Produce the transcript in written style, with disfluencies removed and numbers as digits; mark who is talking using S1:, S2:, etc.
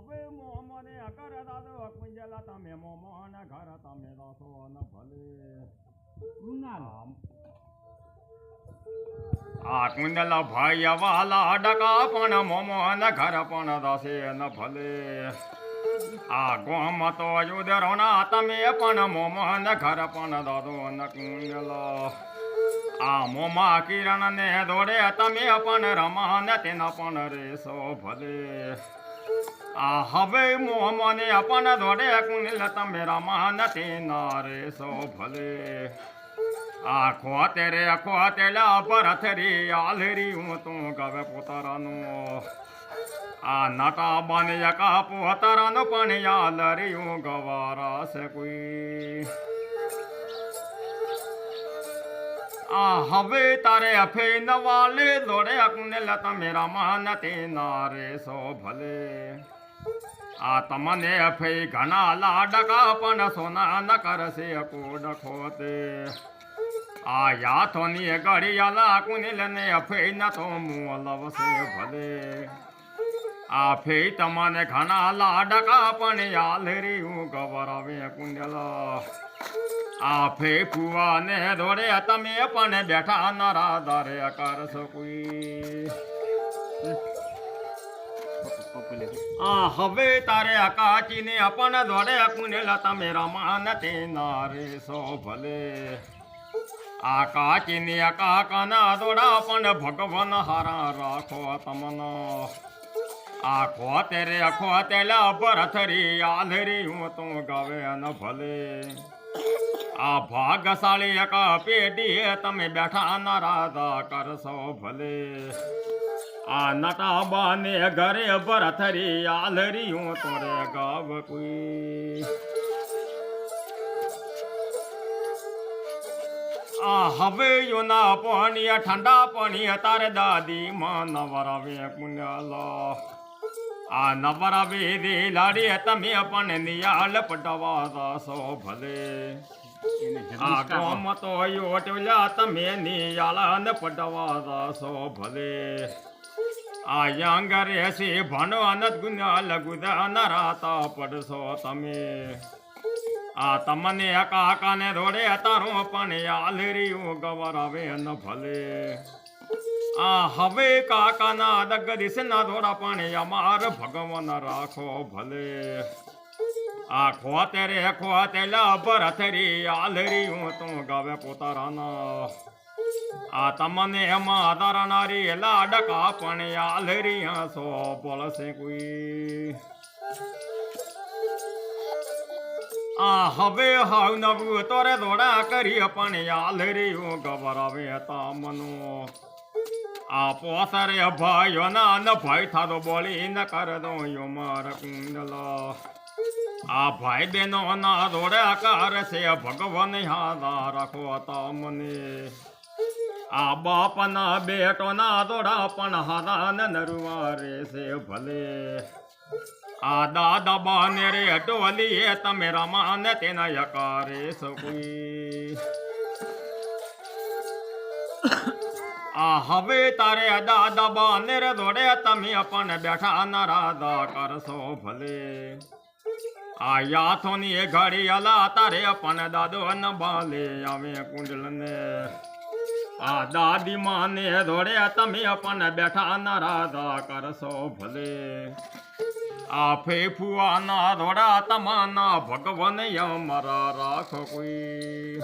S1: હવે મોમને અગર દાદો કુંજલા તમે મોમોન ઘર તમે દાસો ન ભલે આ કુંજલા ભાઈ વાલા અડકા પણ મોમોન ઘર પણ દાસે ન ભલે આ ગોમ તો યુદરોના તમે પણ મોમોન ઘર પણ દાદો ન કુંજલા આ મોમા કિરણ ને દોડે તમે પણ રમાન તેના પણ રેસો ભલે આ હવે મોમને પણ દોડે કુંજલ તમે રમાન તેના રેસો ભલે આ ખોતેલા પરથરી આલરી હું તું ગવે પોતારાનું આ નટા બને કા પોતારાનું પણ આલરી હું ગવારા છે કોઈ આ હવે તારે અફે નવાલે દોડે કુંડલ તમે રમાન તેના રેસો ભલે આ તમને અફે ઘણા લાડકા પણ સોના ન કરશે કોડ ખોતે આ યાથોની ગળિયાલા કુંડલ ને અફે ન તો મું લવશે ભલે આ ફે તમને ઘણા લાડકા પણ આલરી હું ગવરાવે કુંડલા આ ફેફુઆ ને દોડે તમે પણ બેઠા નરાદારે કરશો કોઈ આ હવે તારે અકાચી ને પણ દોડે કુંડલા તમે રમાન તેના રેસો ભલે આ કાચી ને કાકાના દોડા પણ ભગવાન હારા રાખો તમને આ ખોતેલા ભરથરી આલરી હું તો ગવે ન ભલે આ ભાગશાળી એક પેઢી તમે બેઠા નરાદા કરશો ભલે આ નટા બાને ઘરે ભરથરી આલરી હું તોરે ગાવ કોઈ આ હવે યોના પાણી ઠંડા પાણી તારે દાદી માં નવરાવે કુંડલા આ નવરાવે દે લાડી તમે પણ નિયાળ પટવા દાસો ભલે આ ગોમ તો યોટલા તમે નિયાળ પટવા દાસો ભલે આ યાંગરે છે ભણો અનત ગુનાલ ગુદા નરાતા પડશો તમે આ તમને કાકાને દોડે તારો પણ આલરી ગવરાવે ન ભલે આ હવે કાકાના દગદીશ ના દોડા પણ અમાર ભગવાન રાખો ભલે આ ખોતેલા ભરથરી આલરી હું તું ગાવે પોતારાના આ તમને એમાં દરનારી લાડકા પણ આલરી સો બોલશે કોઈ આ હવે હાવ નવું તોરે દોડા કરી પણ આલરી હું ગવરાવે તમનો આ પોસરે ભાઈઓ ના ન ભાઈ થાદો બોલી ન કર દો યો માર કુંડલા આ ભાઈ બહેનો ના દોડે કરે છે ભગવાન હાદા રાખો તમને આ બાપ ના બેટો ના દોડા પણ હાદા ન નરવા રે છે ભલે આ દાદા બાને રે ડોલી તમે રમાન તેના યકારે સકુઈ આ હવે તારે દાદા બાને રે દોડે તમે પણ બેઠા નરાદા કરશો ભલે આ યાથોની ઘડી અલા તારે પણ દાદો ન બાલે આવે કુંડલ ને આ દાદી માને દોડે તમે પણ બેઠા નરાદા કરશો ભલે આ ફેફુઆ ના દોડા તમાના ભગવાન અમારા રાખો કોઈ